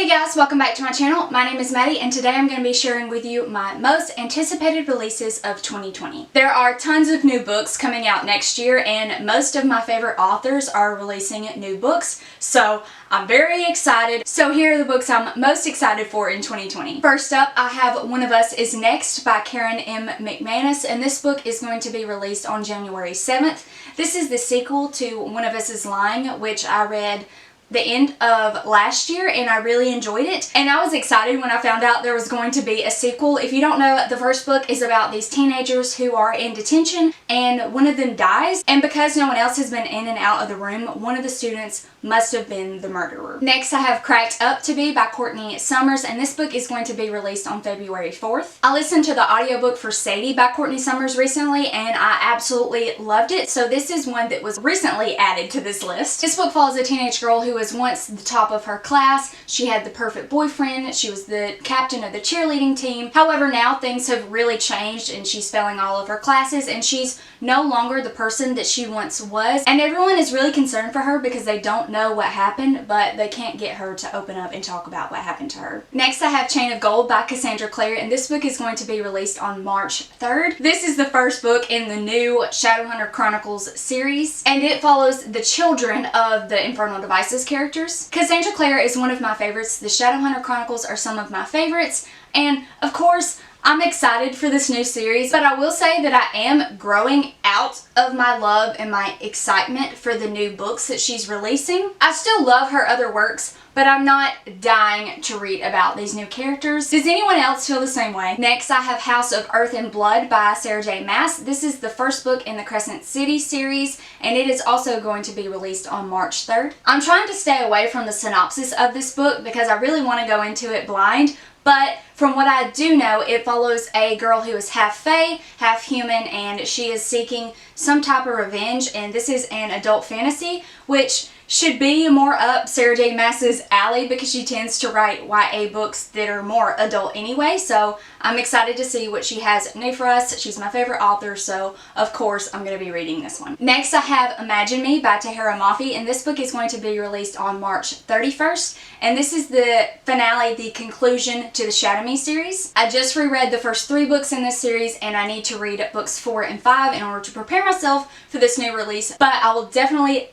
Hey guys, welcome back to my channel. My name is Maddie and today I'm going to be sharing with you my most anticipated releases of 2020. There are tons of new books coming out next year and most of my favorite authors are releasing new books, so I'm very excited. So here are the books I'm most excited for in 2020. First up, I have One of Us Is Next by Karen M. McManus, and this book is going to be released on January 7th. This is the sequel to One of Us Is Lying, which I read the end of last year and I really enjoyed it, and I was excited when I found out there was going to be a sequel. If you don't know, the first book is about these teenagers who are in detention and one of them dies, and because no one else has been in and out of the room, one of the students must have been the murderer. Next, I have Cracked Up to Be by Courtney Summers, and this book is going to be released on February 4th. I listened to the audiobook for Sadie by Courtney Summers recently and I absolutely loved it, so this is one that was recently added to this list. This book follows a teenage girl who was once the top of her class. She had the perfect boyfriend. She was the captain of the cheerleading team. However, now things have really changed and she's failing all of her classes and she's no longer the person that she once was. And everyone is really concerned for her because they don't know what happened, but they can't get her to open up and talk about what happened to her. Next, I have Chain of Gold by Cassandra Clare, and this book is going to be released on March 3rd. This is the first book in the new Shadowhunter Chronicles series, and it follows the children of the Infernal Devices characters. Cassandra Clare is one of my favorites. The Shadowhunter Chronicles are some of my favorites, and of course, I'm excited for this new series, but I will say that I am growing out of my love and my excitement for the new books that she's releasing. I still love her other works, but I'm not dying to read about these new characters. Does anyone else feel the same way? Next, I have House of Earthen Blood by Sarah J. Maas. This is the first book in the Crescent City series, and it is also going to be released on March 3rd. I'm trying to stay away from the synopsis of this book because I really want to go into it blind, but from what I do know, it follows a girl who is half fae, half human, and she is seeking some type of revenge, and this is an adult fantasy, which should be more up Sarah J. Maas's alley because she tends to write YA books that are more adult anyway, so I'm excited to see what she has new for us. She's my favorite author, so of course I'm going to be reading this one. Next, I have Imagine Me by Tahara Mafi, and this book is going to be released on March 31st, and this is the finale, the conclusion to the Shadow Me series. I just reread the first 3 books in this series, and I need to read books 4 and 5 in order to prepare myself for this new release, but I will definitely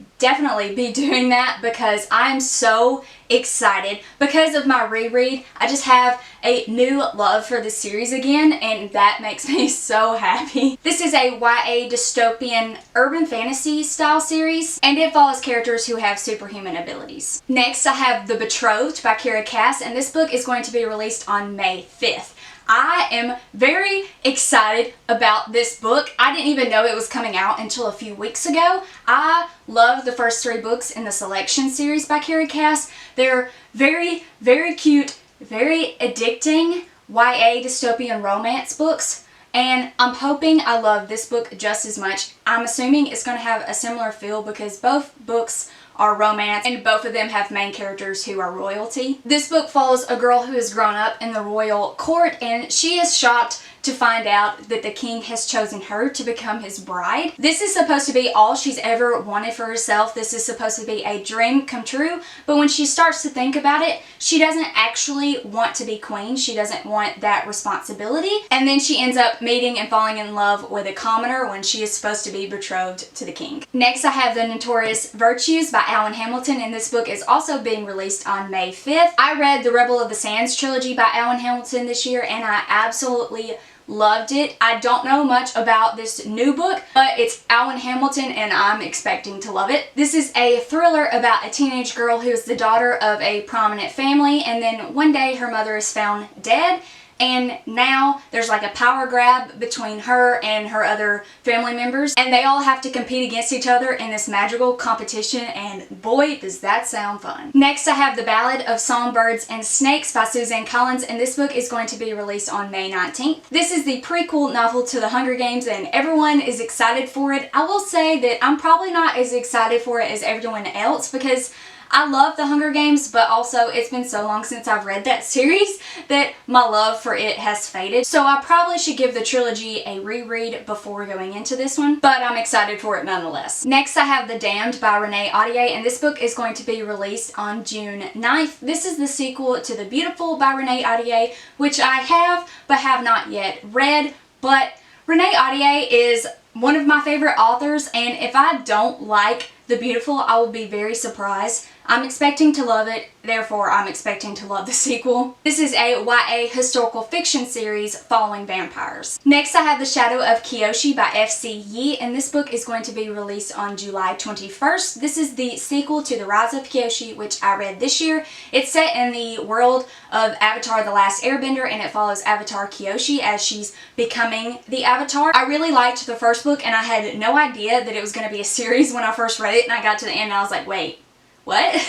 be doing that because I'm so excited. Because of my reread, I just have a new love for this series again, and that makes me so happy. This is a YA dystopian urban fantasy style series, and it follows characters who have superhuman abilities. Next, I have The Betrothed by Kira Cass, and this book is going to be released on May 5th. I am very excited about this book. I didn't even know it was coming out until a few weeks ago. I love the first 3 books in the Selection series by Kira Cass. They're very, very cute, very addicting YA dystopian romance books, and I'm hoping I love this book just as much. I'm assuming it's going to have a similar feel because both books are romance and both of them have main characters who are royalty. This book follows a girl who has grown up in the royal court, and she is shocked to find out that the king has chosen her to become his bride. This is supposed to be all she's ever wanted for herself. This is supposed to be a dream come true, but when she starts to think about it, she doesn't actually want to be queen. She doesn't want that responsibility, and then she ends up meeting and falling in love with a commoner when she is supposed to be betrothed to the king. Next, I have The Notorious Virtues by Alan Hamilton, and this book is also being released on May 5th. I read the Rebel of the Sands trilogy by Alan Hamilton this year, and I absolutely loved it. I don't know much about this new book, but it's Alan Hamilton and I'm expecting to love it. This is a thriller about a teenage girl who is the daughter of a prominent family, and then one day her mother is found dead, and now there's like a power grab between her and her other family members, and they all have to compete against each other in this magical competition, and boy does that sound fun. Next, I have The Ballad of Songbirds and Snakes by Suzanne Collins, and this book is going to be released on May 19th. This is the prequel novel to The Hunger Games, and everyone is excited for it. I will say that I'm probably not as excited for it as everyone else because I love The Hunger Games, but also it's been so long since I've read that series that my love for it has faded. So I probably should give the trilogy a reread before going into this one, but I'm excited for it nonetheless. Next, I have The Damned by Renee Ahdieh, and this book is going to be released on June 9th. This is the sequel to The Beautiful by Renee Ahdieh, which I have but have not yet read, but Renee Ahdieh is one of my favorite authors, and if I don't like The Beautiful, I will be very surprised. I'm expecting to love it, therefore I'm expecting to love the sequel. This is a YA historical fiction series following vampires. Next, I have The Shadow of Kyoshi by F.C. Yee, and this book is going to be released on July 21st. This is the sequel to The Rise of Kyoshi, which I read this year. It's set in the world of Avatar: The Last Airbender, and it follows Avatar Kyoshi as she's becoming the Avatar. I really liked the first book, and I had no idea that it was going to be a series when I first read it, and I got to the end and I was like, wait, what?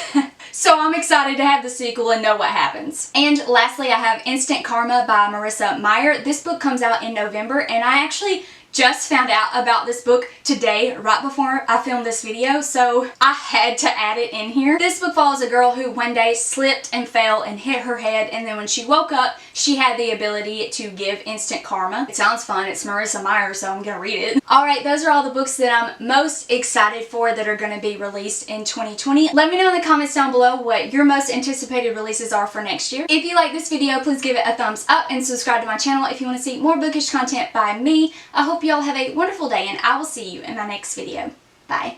So I'm excited to have the sequel and know what happens. And lastly, I have Instant Karma by Marissa Meyer. This book comes out in November, and I actually just found out about this book today, right before I filmed this video, so I had to add it in here. This book follows a girl who one day slipped and fell and hit her head, and then when she woke up, she had the ability to give instant karma. It sounds fun. It's Marissa Meyer, so I'm gonna read it. Alright, those are all the books that I'm most excited for that are gonna be released in 2020. Let me know in the comments down below what your most anticipated releases are for next year. If you like this video, please give it a thumbs up and subscribe to my channel if you want to see more bookish content by me. I hope you all have a wonderful day, and I will see you in my next video. Bye.